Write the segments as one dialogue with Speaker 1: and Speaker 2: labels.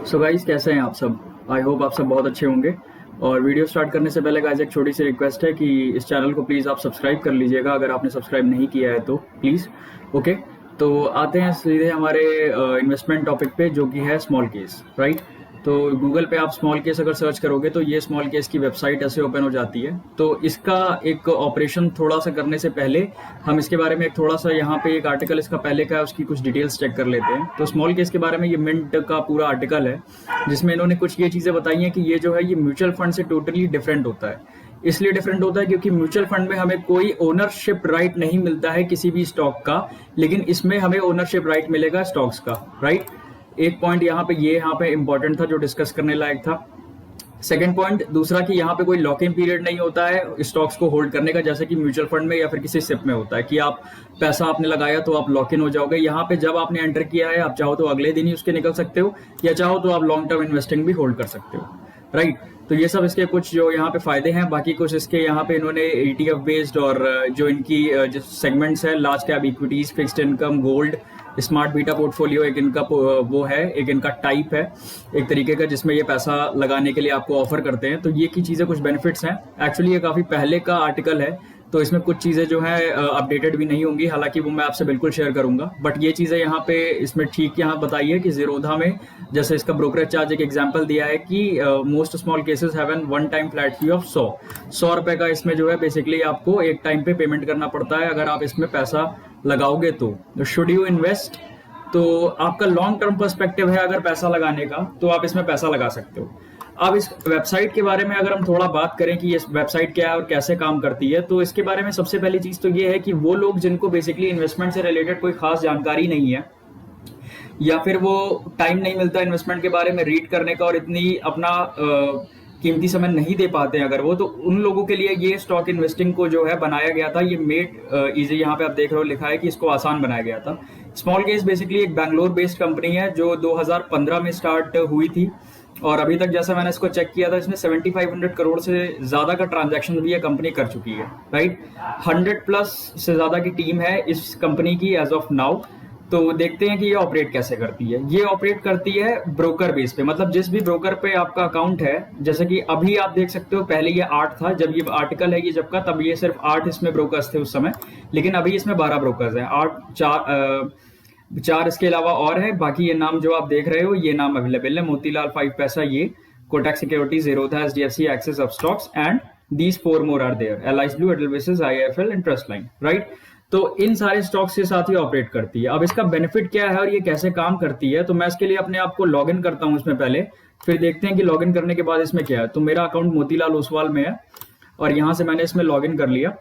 Speaker 1: So guys, कैसे हैं आप सब? आई होप आप सब बहुत अच्छे होंगे। और वीडियो स्टार्ट करने से पहले गाइस एक छोटी सी रिक्वेस्ट है कि इस चैनल को प्लीज़ आप सब्सक्राइब कर लीजिएगा अगर आपने सब्सक्राइब नहीं किया है तो प्लीज़। ओके, तो आते हैं सीधे हमारे इन्वेस्टमेंट टॉपिक पे, जो कि है स्मॉल केस, राइट। तो गूगल पे आप स्मॉल केस अगर सर्च करोगे तो ये स्मॉल केस की वेबसाइट ऐसे ओपन हो जाती है। तो इसका एक ऑपरेशन थोड़ा सा करने से पहले हम इसके बारे में एक थोड़ा सा, यहाँ पे एक आर्टिकल इसका पहले का है, उसकी कुछ डिटेल्स चेक कर लेते हैं। तो स्मॉल केस के बारे में ये मिंट का पूरा आर्टिकल है, जिसमें इन्होंने कुछ ये चीज़ें बताई हैं कि ये जो है ये म्यूचुअल फंड से टोटली डिफरेंट होता है। इसलिए डिफरेंट होता है क्योंकि म्यूचुअल फंड में हमें कोई ओनरशिप राइट नहीं मिलता है किसी भी स्टॉक का, लेकिन इसमें हमें ओनरशिप राइट मिलेगा स्टॉक्स का, राइट। एक पॉइंट यहाँ पे इंपॉर्टेंट था जो डिस्कस करने लायक था। सेकंड पॉइंट दूसरा कि यहाँ पे कोई लॉक इन पीरियड नहीं होता है स्टॉक्स को होल्ड करने का, जैसे कि म्यूचुअल फंड में या फिर किसी सिप में होता है कि आप पैसा आपने लगाया तो आप लॉक इन हो जाओगे। यहाँ पे जब आपने एंटर किया है, आप चाहो तो अगले दिन ही उसके निकल सकते हो, या चाहो तो आप लॉन्ग टर्म इन्वेस्टिंग भी होल्ड कर सकते हो, राइट। तो ये सब इसके कुछ जो यहाँ पे फायदे हैं। बाकी कुछ इसके यहाँ पे इन्होंने ETF बेस्ड और जो इनकी जो सेगमेंट्स है, large cap equities, fixed income, gold, smart beta portfolio, एक इनका वो है, एक इनका टाइप है एक तरीके का जिसमें ये पैसा लगाने के लिए आपको ऑफर करते हैं। तो ये की चीज़ें कुछ बेनिफिट्स हैं। एक्चुअली ये काफ़ी पहले का आर्टिकल है, तो इसमें कुछ चीज़ें जो है अपडेटेड भी नहीं होंगी, हालांकि वो मैं आपसे बिल्कुल शेयर करूंगा। बट ये चीज़ें यहाँ पे इसमें ठीक यहाँ बताई है कि जीरोधा में जैसे इसका ब्रोकरेज चार्ज एक एग्जांपल दिया है कि most small cases have an one time flat fee of 100 रुपए का इसमें जो है बेसिकली आपको एक टाइम पे पेमेंट करना पड़ता है अगर आप इसमें पैसा लगाओगे तो शुड यू इन्वेस्ट। तो आपका लॉन्ग टर्म पर्सपेक्टिव है अगर पैसा लगाने का, तो आप इसमें पैसा लगा सकते हो। अब इस वेबसाइट के बारे में अगर हम थोड़ा बात करें कि ये वेबसाइट क्या है और कैसे काम करती है, तो इसके बारे में सबसे पहली चीज तो ये है कि वो लोग जिनको बेसिकली इन्वेस्टमेंट से रिलेटेड कोई खास जानकारी नहीं है, या फिर वो टाइम नहीं मिलता इन्वेस्टमेंट के बारे में रीड करने का और इतनी अपना कीमती समय नहीं दे पाते हैं अगर वो, तो उन लोगों के लिए ये स्टॉक इन्वेस्टिंग को जो है बनाया गया था। ये मेड इजी, यहाँ पे आप देख रहे हो लिखा है कि इसको आसान बनाया गया था। स्मॉल केस बेसिकली एक बैंगलोर बेस्ड कंपनी है जो 2015 में स्टार्ट हुई थी, और अभी तक जैसा मैंने इसको चेक किया था इसमें 7500 करोड़ से ज्यादा का ट्रांजैक्शन भी ये कंपनी कर चुकी है, राइट। 100+ से ज्यादा की टीम है इस कंपनी की एज ऑफ नाउ। तो देखते हैं कि ये ऑपरेट कैसे करती है। ये ऑपरेट करती है ब्रोकर बेस पे, मतलब जिस भी ब्रोकर पे आपका अकाउंट है, जैसे कि अभी आप देख सकते हो, पहले ये 8 था जब ये आर्टिकल है ये जब का, तब ये सिर्फ 8 इसमें ब्रोकर्स थे उस समय, लेकिन अभी इसमें 12 ब्रोकर्स हैं। 4 इसके अलावा और है। बाकी ये नाम जो आप देख रहे हो ये नाम अवेलेबल है: मोतीलाल, 5 पैसा, ये Kotak securities, Zerodha, HDFC, Axis, Upstox, and these 4 more are there: Alice Blue, Edelweiss, IIFL and Trustline, right. तो इन सारे स्टॉक्स के साथ ही ऑपरेट करती है। अब इसका बेनिफिट क्या है और ये कैसे काम करती है, तो मैं इसके लिए अपने आप को लॉग इन करता हूं इसमें पहले, फिर देखते हैं कि लॉग इन करने के बाद इसमें क्या है। तो मेरा अकाउंट मोतीलाल ओसवाल में है और यहां से मैंने इसमें लॉग इन कर लिया।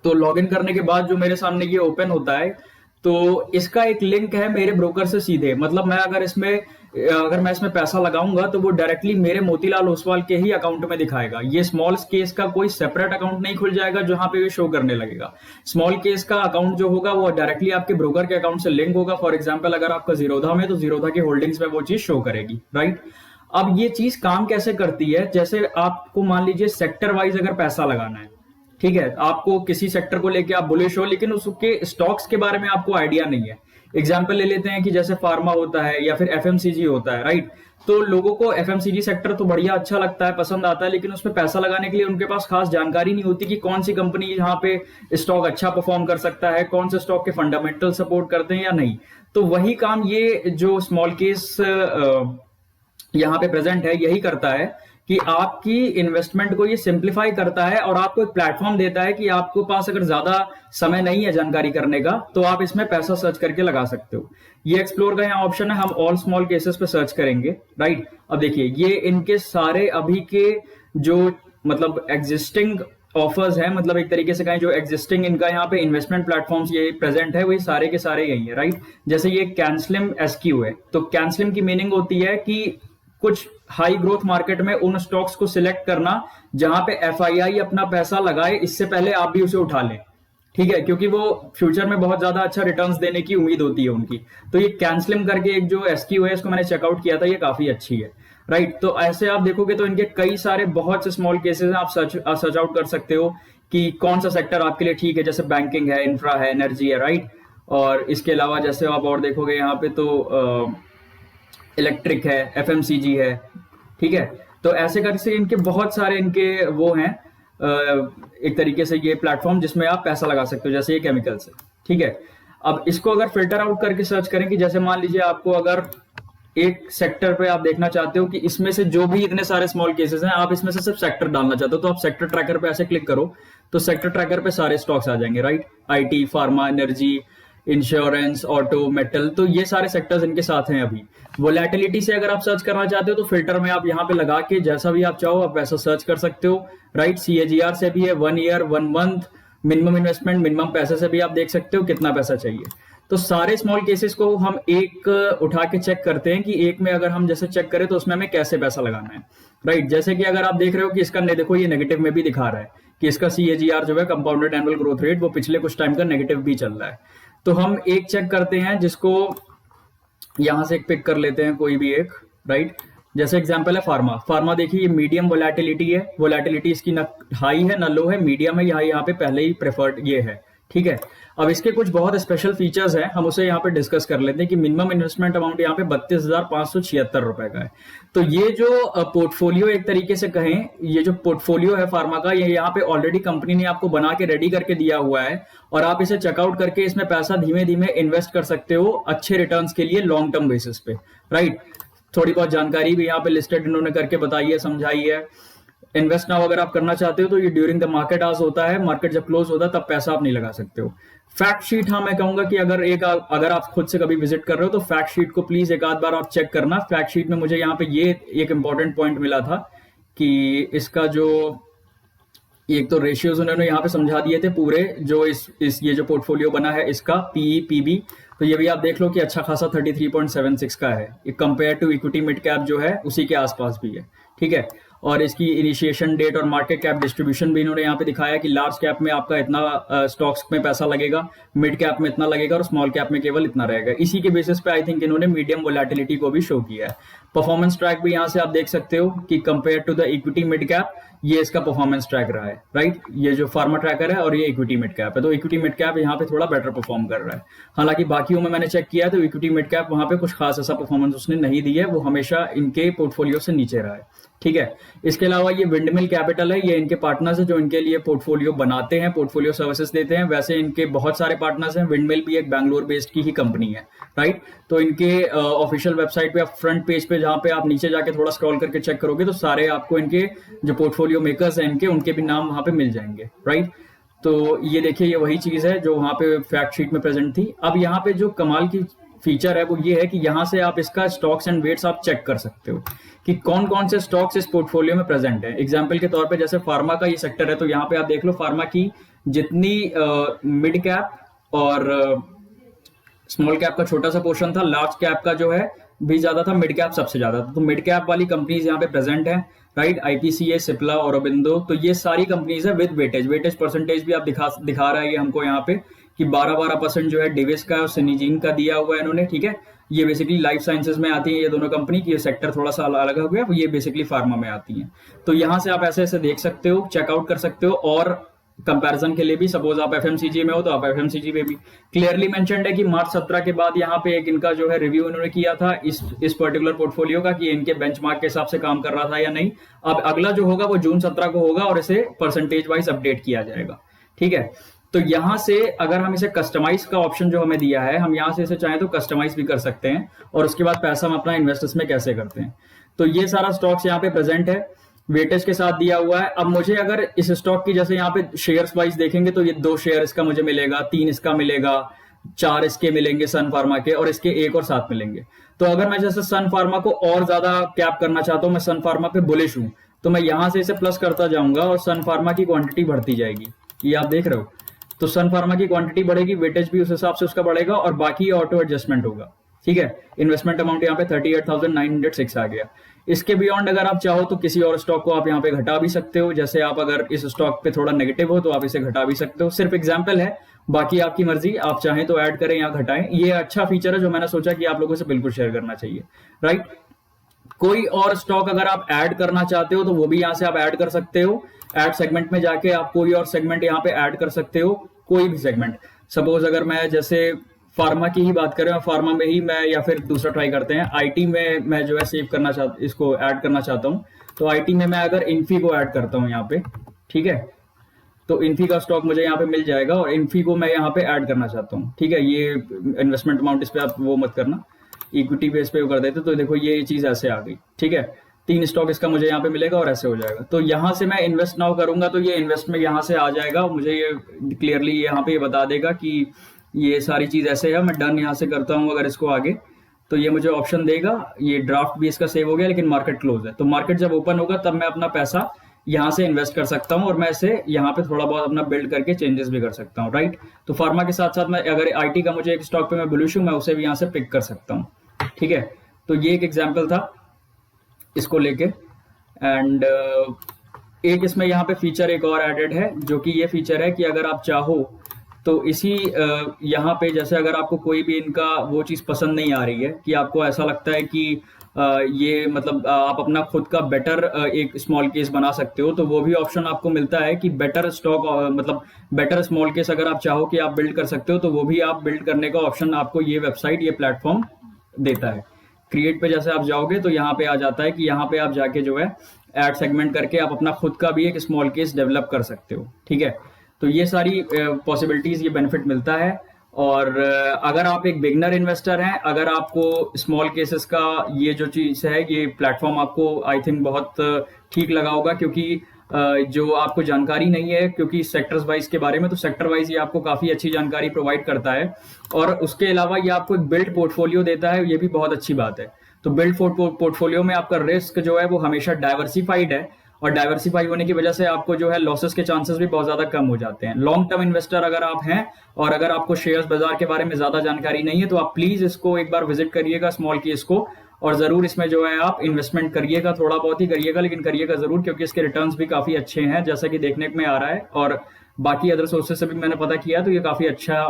Speaker 1: तो लॉग इन करने के बाद जो मेरे सामने ये ओपन होता है, तो इसका एक लिंक है मेरे ब्रोकर से सीधे, मतलब मैं अगर मैं इसमें पैसा लगाऊंगा तो वो डायरेक्टली मेरे मोतीलाल ओसवाल के ही अकाउंट में दिखाएगा। ये स्मॉल केस का कोई सेपरेट अकाउंट नहीं खुल जाएगा जहां पे ये शो करने लगेगा। स्मॉल केस का अकाउंट जो होगा वो डायरेक्टली आपके ब्रोकर के अकाउंट से लिंक होगा। फॉर एग्जाम्पल अगर आपका जीरोधा में, तो जीरोधा की होल्डिंग्स में वो चीज शो करेगी, राइट। अब ये चीज काम कैसे करती है, जैसे आपको मान लीजिए सेक्टर वाइज अगर पैसा लगाना है, ठीक है, आपको किसी सेक्टर को लेके आप बुलिश हो लेकिन उसके स्टॉक्स के बारे में आपको आइडिया नहीं है। एग्जांपल ले लेते हैं कि जैसे फार्मा होता है या फिर FMCG होता है, राइट। तो लोगों को FMCG सेक्टर तो बढ़िया अच्छा लगता है, पसंद आता है, लेकिन उसमें पैसा लगाने के लिए उनके पास खास जानकारी नहीं होती कि कौन सी कंपनी यहाँ पे स्टॉक अच्छा परफॉर्म कर सकता है, कौन से स्टॉक के फंडामेंटल सपोर्ट करते हैं या नहीं। तो वही काम ये जो स्मॉल केस यहाँ पे प्रेजेंट है यही करता है कि आपकी इन्वेस्टमेंट को ये सिंप्लीफाई करता है और आपको एक प्लेटफॉर्म देता है कि आपको पास अगर ज्यादा समय नहीं है जानकारी करने का, तो आप इसमें पैसा सर्च करके लगा सकते हो। ये एक्सप्लोर का यहाँ ऑप्शन है, हम ऑल स्मॉल केसेस पे सर्च करेंगे, राइट। अब देखिए ये इनके सारे अभी के जो मतलब एग्जिस्टिंग ऑफर्स है, मतलब एक तरीके से कहें जो एग्जिस्टिंग इनका यहाँ पे इन्वेस्टमेंट प्लेटफॉर्म्स ये प्रेजेंट है, वही सारे के सारे यही है, राइट। जैसे ये कैनस्लिम SQ है, तो कैनस्लिम की मीनिंग होती है कि कुछ हाई ग्रोथ मार्केट में उन स्टॉक्स को सिलेक्ट करना जहां पे FII अपना पैसा लगाए इससे पहले आप भी उसे उठा लें, ठीक है, क्योंकि वो फ्यूचर में बहुत ज्यादा अच्छा रिटर्न्स देने की उम्मीद होती है उनकी। तो ये कैंसलिम करके एक जो SQ है, इसको मैंने चेकआउट किया था, ये काफी अच्छी है, राइट। तो ऐसे आप देखोगे तो इनके कई सारे बहुत से स्मॉल केसेस हैं, आप सर्च आउट कर सकते हो कि कौन सा सेक्टर आपके लिए ठीक है। जैसे बैंकिंग है, इंफ्रा है, एनर्जी है, राइट। और इसके अलावा जैसे आप और देखोगे यहाँ पे तो इलेक्ट्रिक है, एफएमसीजी है, ठीक है। तो ऐसे करके इनके बहुत सारे इनके वो हैं, एक तरीके से ये प्लेटफॉर्म जिसमें आप पैसा लगा सकते हो, जैसे ये केमिकल्स है, ठीक है। अब इसको अगर फिल्टर आउट करके सर्च करें कि जैसे मान लीजिए आपको अगर एक सेक्टर पे आप देखना चाहते हो कि इसमें से जो भी इतने सारे स्मॉल केसेस हैं, आप इसमें से सिर्फ सेक्टर डालना चाहते हो, तो आप सेक्टर ट्रैकर पे ऐसे क्लिक करो तो सेक्टर ट्रैकर पे सारे स्टॉक्स आ जाएंगे, right. IT, pharma, energy, insurance, auto, metal, तो ये सारे सेक्टर्स इनके साथ हैं अभी। वोलेटिलिटी से अगर आप सर्च करना चाहते हो तो फिल्टर में आप यहाँ पे लगा के जैसा भी आप चाहो आप वैसा सर्च कर सकते हो, राइट। CAGR से भी है, 1 year, 1 month, minimum investment, minimum पैसे से भी आप देख सकते हो कितना पैसा चाहिए। तो सारे स्मॉल केसेस को हम एक उठा के चेक करते हैं कि एक में अगर हम जैसे चेक करें तो उसमें हमें कैसे पैसा लगाना है, राइट। जैसे कि अगर आप देख रहे हो कि इसका देखो ये नेगेटिव में भी दिखा रहा है कि इसका CAGR जो है कंपाउंडेड एनुअल ग्रोथ रेट वो पिछले कुछ टाइम का नेगेटिव भी चल रहा है। तो हम एक चेक करते हैं जिसको यहां से एक पिक कर लेते हैं कोई भी एक, राइट। जैसे एग्जांपल है फार्मा। फार्मा देखिए ये मीडियम वोलेटिलिटी है, वोलेटिलिटी इसकी न हाई है न लो है, मीडियम है, यहाँ पे पहले ही प्रेफर्ड ये है, ठीक है। अब इसके कुछ बहुत स्पेशल फीचर्स हैं, हम उसे यहाँ पे डिस्कस कर लेते हैं कि मिनिमम इन्वेस्टमेंट अमाउंट यहाँ पे 32,576 रुपए का है। तो ये जो पोर्टफोलियो एक तरीके से कहें, ये जो पोर्टफोलियो है फार्मा का, ये यहाँ पे ऑलरेडी कंपनी ने आपको बना के रेडी करके दिया हुआ है और आप इसे चेकआउट करके इसमें पैसा धीमे धीमे इन्वेस्ट कर सकते हो अच्छे रिटर्न्स के लिए लॉन्ग टर्म बेसिस पे, राइट। थोड़ी बहुत जानकारी भी यहाँ पे लिस्टेड इन्होंने करके बताई है, समझाई है। इन्वेस्ट नाउ अगर आप करना चाहते हो तो ये ड्यूरिंग द मार्केट आज होता है, मार्केट जब क्लोज होता है तब पैसा आप नहीं लगा सकते हो। फैक्ट शीट, हाँ मैं कहूंगा कि अगर आप खुद से कभी विजिट कर रहे हो तो फैक्ट शीट को प्लीज एक आध बार आप चेक करना। फैक्ट शीट में मुझे यहाँ पे ये एक इंपॉर्टेंट पॉइंट मिला था कि इसका जो एक तो रेशियोज उन्होंने यहाँ पे समझा दिए थे पूरे, जो ये जो पोर्टफोलियो बना है इसका PE PB, तो ये भी आप देख लो कि अच्छा खासा 33.76 का है compare to equity mid cap जो है उसी के आसपास भी है, ठीक है। और इसकी इनिशिएशन डेट और मार्केट कैप डिस्ट्रीब्यूशन भी इन्होंने यहाँ पे दिखाया कि लार्ज कैप में आपका इतना स्टॉक्स में पैसा लगेगा, मिड कैप में इतना लगेगा और स्मॉल कैप में केवल इतना रहेगा। इसी के बेसिस पे आई थिंक इन्होंने मीडियम वोलेटिलिटी को भी शो किया है। परफॉर्मेंस ट्रैक भी यहाँ से आप देख सकते हो कि compare to the equity mid cap ये इसका परफॉर्मेंस ट्रैक रहा है, राइट। ये जो फार्मा ट्रैकर है और ये इक्विटी मिड कैप है, तो इक्विटी मिड कैप यहाँ पे थोड़ा बेटर परफॉर्म कर रहा है। हालांकि बाकियों में मैंने चेक किया तो इक्विटी मिड कैप वहां पे कुछ खास ऐसा परफॉर्मेंस उसने नहीं दी है, वो हमेशा इनके पोर्टफोलियो से नीचे रहा है, ठीक है। इसके अलावा ये विंडमिल कैपिटल है, ये इनके पार्टनर्स है जो इनके लिए पोर्टफोलियो बनाते हैं, पोर्टफोलियो सर्विसेज देते हैं। वैसे इनके बहुत सारे पार्टनर्स हैं, विंडमिल भी एक बैंगलोर बेस्ड की ही कंपनी है, राइट। तो इनके ऑफिशियल वेबसाइट पे आप फ्रंट पेज पे जहां पे आप नीचे जाके थोड़ा स्क्रॉल करके चेक करोगे तो सारे आपको इनके जो पोर्टफोलियो मेकर्स हैं इनके उनके भी नाम वहां पे मिल जाएंगे, राइट। तो ये देखिए ये वही चीज है जो वहां पे फैक्ट शीट में प्रेजेंट थी। अब यहाँ पे जो कमाल की फीचर है वो ये है कि यहाँ से आप इसका स्टॉक्स एंड वेट्स आप चेक कर सकते हो कि कौन कौन से स्टॉक्स इस पोर्टफोलियो में प्रेजेंट है। एग्जांपल के तौर पे जैसे फार्मा का ये सेक्टर है तो यहाँ पे आप देख लो फार्मा की जितनी मिड कैप और स्मॉल कैप का छोटा सा पोर्शन था, लार्ज कैप का जो है भी ज्यादा था, मिड कैप सबसे ज्यादा था। तो मिड कैप वाली कंपनीज यहाँ पे प्रेजेंट है, राइट। IPCA, सिप्ला, औरोबिंदो, तो ये सारी कंपनीज है विद वेटेज परसेंटेज भी आप दिखा रहा है ये हमको यहाँ पे कि 12% जो है डिविस का और सिनिजीन का दिया हुआ है इन्होंने, ठीक है। ये बेसिकली लाइफ साइंसेज में आती है ये दोनों कंपनी की, ये सेक्टर थोड़ा सा अलग हो गया, ये बेसिकली फार्मा में आती है। तो यहाँ से आप ऐसे ऐसे देख सकते हो, चेकआउट कर सकते हो। और कंपैरिजन के लिए भी सपोज आप FMCG में हो तो आप FMCG में भी क्लियरली मेंशन्ड है कि मार्च 17 के बाद यहाँ पे एक इनका जो है रिव्यू इन्होंने किया था इस पर्टिकुलर पोर्टफोलियो का कि इनके बेंचमार्क के हिसाब से काम कर रहा था या नहीं। अब अगला जो होगा वो जून 17 को होगा और इसे परसेंटेज वाइज अपडेट किया जाएगा, ठीक है। तो यहां से अगर हम इसे कस्टमाइज का ऑप्शन जो हमें दिया है, हम यहां से इसे चाहें तो कस्टमाइज भी कर सकते हैं और उसके बाद पैसा हम अपना इन्वेस्टर्स में कैसे करते हैं। तो ये सारा स्टॉक्स यहाँ पे प्रेजेंट है, वेटेज के साथ दिया हुआ है। अब मुझे अगर इस स्टॉक की जैसे यहाँ पे शेयर्स वाइज देखेंगे तो ये 2 शेयर इसका मुझे मिलेगा, 3 इसका मिलेगा, 4 इसके मिलेंगे सन फार्मा के और इसके 1 और 7 मिलेंगे। तो अगर मैं जैसे सन फार्मा को और ज्यादा कैप करना चाहता हूं, मैं सन फार्मा पे बुलिश हूं, तो मैं यहां से इसे प्लस करता जाऊंगा और सन फार्मा की क्वांटिटी बढ़ती जाएगी, ये आप देख रहे हो। तो सन फार्मा की क्वांटिटी बढ़ेगी, वेटेज भी उस हिसाब से उसका बढ़ेगा और बाकी ऑटो एडजस्टमेंट होगा, ठीक है। इन्वेस्टमेंट अमाउंट यहाँ पे 38,906 आ गया। इसके बियॉन्ड अगर आप चाहो तो किसी और स्टॉक को आप यहाँ पे घटा भी सकते हो। जैसे आप अगर इस स्टॉक पे थोड़ा नेगेटिव हो तो आप इसे घटा भी सकते हो, सिर्फ एग्जांपल है, बाकी आपकी मर्जी, आप चाहें तो ऐड करें या घटाएं। ये अच्छा फीचर है जो मैंने सोचा कि आप लोगों से बिल्कुल शेयर करना चाहिए, राइट। कोई और स्टॉक अगर आप ऐड करना चाहते हो तो वो भी यहाँ से आप ऐड कर सकते हो। ऐड सेगमेंट में जाके आप कोई और सेगमेंट यहाँ पे ऐड कर सकते हो, कोई भी सेगमेंट। सपोज अगर मैं जैसे फार्मा की ही बात करें, फार्मा में ही मैं, या फिर दूसरा ट्राई करते हैं, आईटी में मैं जो है सेव करना चाहता, इसको ऐड करना चाहता हूँ। तो आईटी में मैं अगर इन्फी को ऐड करता हूँ यहाँ पे, ठीक है, तो इन्फी का स्टॉक मुझे यहाँ पे मिल जाएगा और इन्फी को मैं यहाँ पे ऐड करना चाहता हूँ, ठीक है। ये इन्वेस्टमेंट अमाउंट इस पे आप वो मत करना, इक्विटी बेस पे कर देते, तो देखो ये चीज ऐसे आ गई, ठीक है। 3 स्टॉक इसका मुझे यहाँ पे मिलेगा और ऐसे हो जाएगा। तो यहाँ से मैं इन्वेस्ट नाउ करूंगा तो ये इन्वेस्ट में यहाँ से आ जाएगा, मुझे ये क्लियरली यहाँ पे ये बता देगा कि ये सारी चीज ऐसे है। मैं डन यहाँ से करता हूँ अगर इसको आगे, तो ये मुझे ऑप्शन देगा, ये ड्राफ्ट भी इसका सेव हो गया लेकिन मार्केट क्लोज है। तो मार्केट जब ओपन होगा तब मैं अपना पैसा यहाँ से इन्वेस्ट कर सकता हूँ और मैं इसे यहाँ पे थोड़ा बहुत अपना बिल्ड करके चेंजेस भी कर सकता हूँ, राइट। तो फार्मा के साथ साथ मैं अगर आईटी का मुझे एक स्टॉक पे मैं बुलिश हूँ, मैं उसे भी यहाँ से पिक कर सकता हूँ, ठीक है। तो ये एक एग्जाम्पल था इसको लेके। एंड एक इसमें यहाँ पे फीचर एक और एडेड है, जो कि ये फीचर है कि अगर आप चाहो तो इसी यहाँ पे जैसे अगर आपको कोई भी इनका वो चीज़ पसंद नहीं आ रही है, कि आपको ऐसा लगता है कि ये मतलब आप अपना खुद का बेटर एक स्मॉल केस बना सकते हो, तो वो भी ऑप्शन आपको मिलता है कि बेटर स्टॉक मतलब बेटर स्मॉल केस अगर आप चाहो कि आप बिल्ड कर सकते हो, तो वो भी आप बिल्ड करने का ऑप्शन आपको ये वेबसाइट, ये प्लेटफॉर्म देता है। क्रिएट पे जैसे आप जाओगे तो यहाँ पे आ जाता है कि यहाँ पे आप जाके जो है एड सेगमेंट करके आप अपना खुद का भी एक स्मॉल केस डेवलप कर सकते हो, ठीक है। तो ये सारी पॉसिबिलिटीज, ये बेनिफिट मिलता है। और अगर आप एक बिगनर इन्वेस्टर हैं, अगर आपको स्मॉल केसेस का ये जो चीज़ है, ये प्लेटफॉर्म आपको आई थिंक बहुत ठीक लगा होगा, क्योंकि जो आपको जानकारी नहीं है क्योंकि सेक्टर्स वाइज के बारे में, तो सेक्टर वाइज ये आपको काफ़ी अच्छी जानकारी प्रोवाइड करता है। और उसके अलावा ये आपको एक बिल्ड पोर्टफोलियो देता है, ये भी बहुत अच्छी बात है। तो बिल्ड पोर्टफोलियो में आपका रिस्क जो है वो हमेशा डाइवर्सिफाइड है, और डाइवर्सिफाई होने की वजह से आपको जो है लॉसेस के चांसेस भी बहुत ज्यादा कम हो जाते हैं। लॉन्ग टर्म इन्वेस्टर अगर आप हैं और अगर आपको शेयर्स बाजार के बारे में ज्यादा जानकारी नहीं है, तो आप प्लीज इसको एक बार विजिट करिएगा स्मॉल केस को, और जरूर इसमें जो है आप इन्वेस्टमेंट करिएगा, थोड़ा बहुत ही करिएगा लेकिन करिएगा जरूर, क्योंकि इसके रिटर्न्स भी काफी अच्छे हैं जैसा कि देखने में आ रहा है। और बाकी अदर सोर्सेस से भी मैंने पता किया, तो ये काफी अच्छा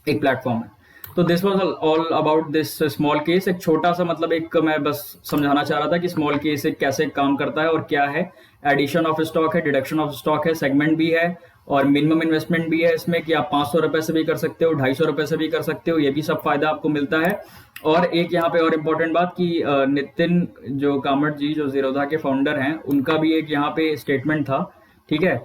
Speaker 1: एक प्लेटफॉर्म है। तो this was all about this small case. एक छोटा सा मतलब एक मैं बस समझाना चाह रहा था कि स्मॉल केस कैसे काम करता है और क्या है। एडिशन ऑफ स्टॉक है, डिडक्शन ऑफ स्टॉक है, सेगमेंट भी है और मिनिमम इन्वेस्टमेंट भी है इसमें, कि आप 500 रुपए से भी कर सकते हो, 250 रुपए से भी कर सकते हो, ये भी सब फायदा आपको मिलता है। और एक यहाँ पे और इम्पोर्टेंट बात कि नितिन जो कामत जी जो जीरोधा के फाउंडर हैं, उनका भी एक यहाँ पे स्टेटमेंट था, ठीक है,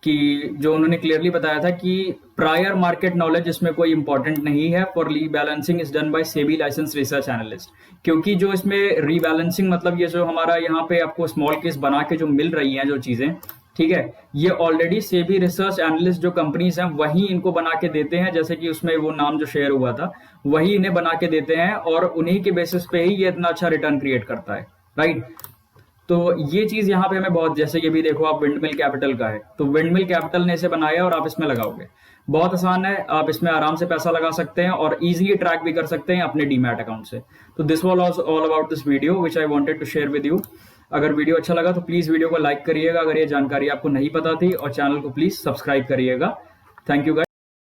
Speaker 1: कि जो उन्होंने क्लियरली बताया था कि प्रायर मार्केट नॉलेज इसमें कोई इंपॉर्टेंट नहीं है, for rebalancing is done by SEBI licence research analyst. क्योंकि जो इसमें रीबैलेंसिंग मतलब ये जो हमारा यहाँ पे आपको स्मॉल केस बना के जो मिल रही हैं जो चीजें, ठीक है, ये ऑलरेडी सेबी रिसर्च एनालिस्ट जो कंपनीज हैं वही इनको बना के देते हैं, जैसे कि उसमें वो नाम जो शेयर हुआ था वही इन्हें बना के देते हैं, और उन्हीं के बेसिस पे ही ये इतना अच्छा रिटर्न क्रिएट करता है, राइट। तो ये चीज यहाँ पे हमें बहुत, जैसे ये भी देखो आप विंडमिल कैपिटल का है, तो विंडमिल कैपिटल ने इसे बनाया और आप इसमें लगाओगे, बहुत आसान है, आप इसमें आराम से पैसा लगा सकते हैं और इजीली ट्रैक भी कर सकते हैं अपने डीमैट अकाउंट से। तो this was all about this video which I wanted to share with you. अगर वीडियो अच्छा लगा तो प्लीज वीडियो को लाइक करिएगा अगर ये जानकारी आपको नहीं पता थी, और चैनल को प्लीज सब्सक्राइब करिएगा। Thank you guys.